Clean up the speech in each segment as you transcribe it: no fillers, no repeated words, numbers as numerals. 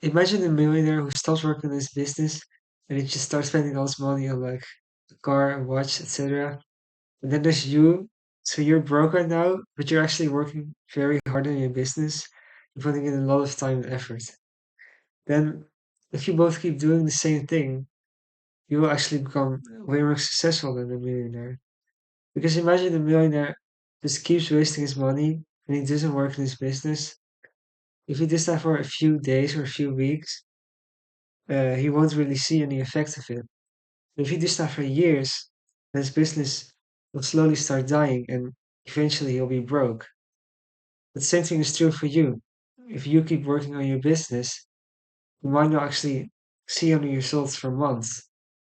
imagine a millionaire who stops working in his business and he just starts spending all his money on like a car, a watch, etc. And then there's you. So you're broke right now, but you're actually working very hard in your business. You're putting in a lot of time and effort. Then, if you both keep doing the same thing, you will actually become way more successful than the millionaire. Because imagine the millionaire just keeps wasting his money and he doesn't work in his business. If he does that for a few days or a few weeks, he won't really see any effect of it. If he does that for years, his business will slowly start dying and eventually he'll be broke. The same thing is true for you. If you keep working on your business, you might not actually see any results for months,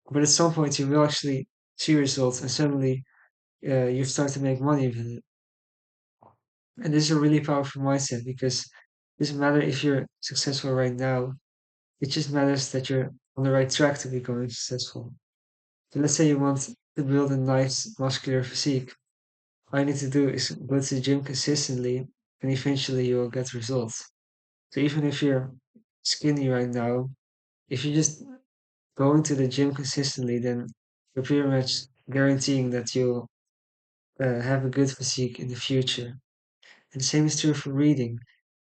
but at some point you will actually see results and suddenly you start to make money with it. And this is a really powerful mindset because it doesn't matter if you're successful right now, it just matters that you're on the right track to becoming successful. So let's say you want to build a nice muscular physique. All you need to do is go to the gym consistently and eventually you'll get results. So even if you're skinny right now, if you just go into the gym consistently, then you're pretty much guaranteeing that you'll have a good physique in the future. And the same is true for reading.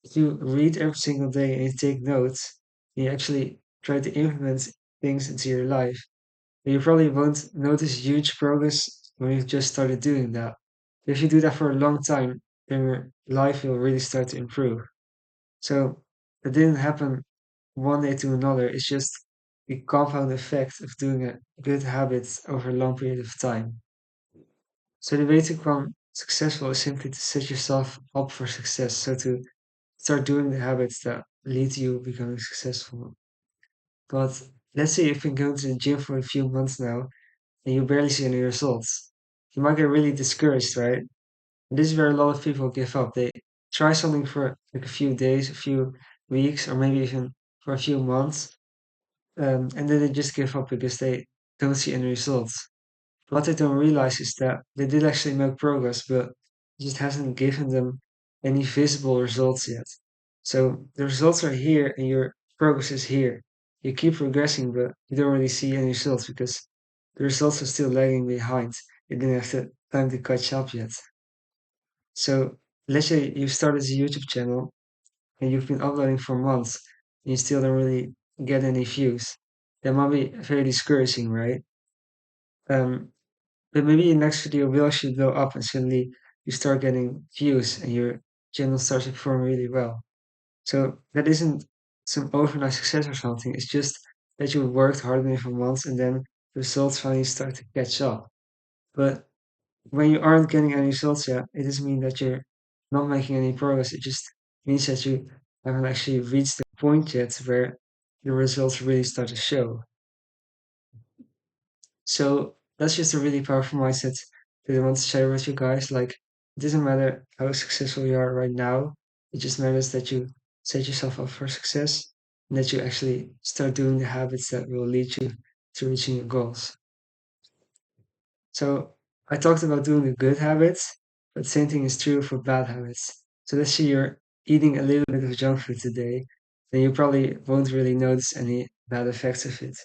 If you read every single day and you take notes, and you actually try to implement things into your life, then you probably won't notice huge progress when you've just started doing that. If you do that for a long time, then your life will really start to improve. So it didn't happen one day to another. It's just the compound effect of doing a good habit over a long period of time. So the way to become successful is simply to set yourself up for success. So to start doing the habits that lead to you becoming successful. But let's say you've been going to the gym for a few months now and you barely see any results. You might get really discouraged, right? And this is where a lot of people give up. They try something for like a few days, a few weeks, or maybe even for a few months, and then they just give up because they don't see any results. What they don't realize is that they did actually make progress, but it just hasn't given them any visible results yet. So the results are here and your progress is here. You keep progressing, but you don't really see any results because the results are still lagging behind. You didn't have the time to catch up yet. So let's say you started a YouTube channel and you've been uploading for months and you still don't really get any views. That might be very discouraging, right? Um, but maybe your next video will actually blow up and suddenly you start getting views and your channel starts to perform really well. So that isn't some overnight success or something. It's just that you worked hard on it for months and then the results finally start to catch up. But when you aren't getting any results yet, it doesn't mean that you're not making any progress. It just means that you haven't actually reached the point yet where the results really start to show. So that's just a really powerful mindset that I want to share with you guys. Like, it doesn't matter how successful you are right now, it just matters that you set yourself up for success and that you actually start doing the habits that will lead you to reaching your goals. So I talked about doing the good habits, but same thing is true for bad habits. So let's say you're eating a little bit of junk food today, then you probably won't really notice any bad effects of it.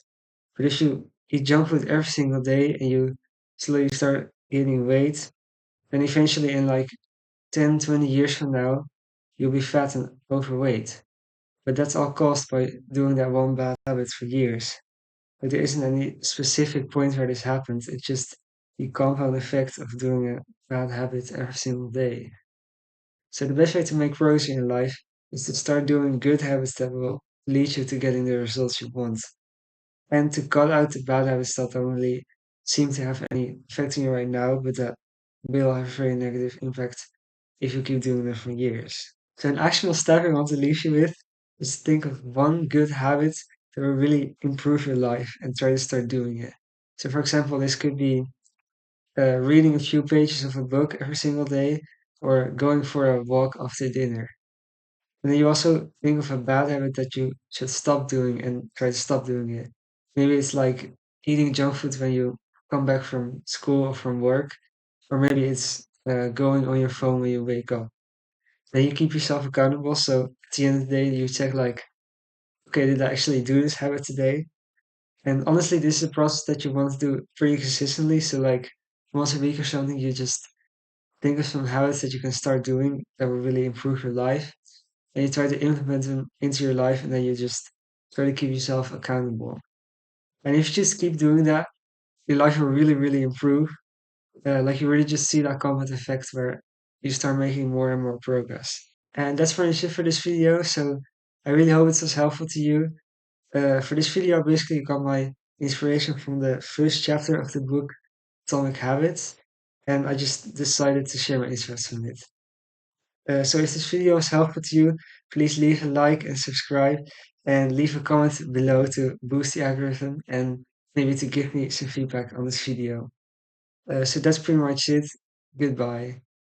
But if you eat junk food every single day and you slowly start gaining weight, then eventually in like 10, 20 years from now, you'll be fat and overweight. But that's all caused by doing that one bad habit for years. Like there isn't any specific point where this happens. It's just the compound effect of doing a bad habit every single day. So the best way to make progress in your life is to start doing good habits that will lead you to getting the results you want. And to cut out the bad habits that don't really seem to have any effect on you right now, but that will have a very negative impact if you keep doing them for years. So an actionable step I want to leave you with is to think of one good habit that will really improve your life and try to start doing it. So for example, this could be reading a few pages of a book every single day or going for a walk after dinner. And then you also think of a bad habit that you should stop doing and try to stop doing it. Maybe it's like eating junk food when you come back from school or from work, or maybe it's going on your phone when you wake up. Then you keep yourself accountable. So at the end of the day, you check like, okay, did I actually do this habit today? And honestly, this is a process that you want to do pretty consistently. So like once a week or something, you just think of some habits that you can start doing that will really improve your life. And you try to implement them into your life, and then you just try to keep yourself accountable. And if you just keep doing that, your life will really, really improve. Like you really just see that compound effect where you start making more and more progress. And that's pretty much it for this video. So I really hope it was helpful to you. For this video, I basically got my inspiration from the first chapter of the book, Atomic Habits, and I just decided to share my insights from it. So if this video was helpful to you, please leave a like and subscribe, and leave a comment below to boost the algorithm and maybe to give me some feedback on this video. So that's pretty much it. Goodbye.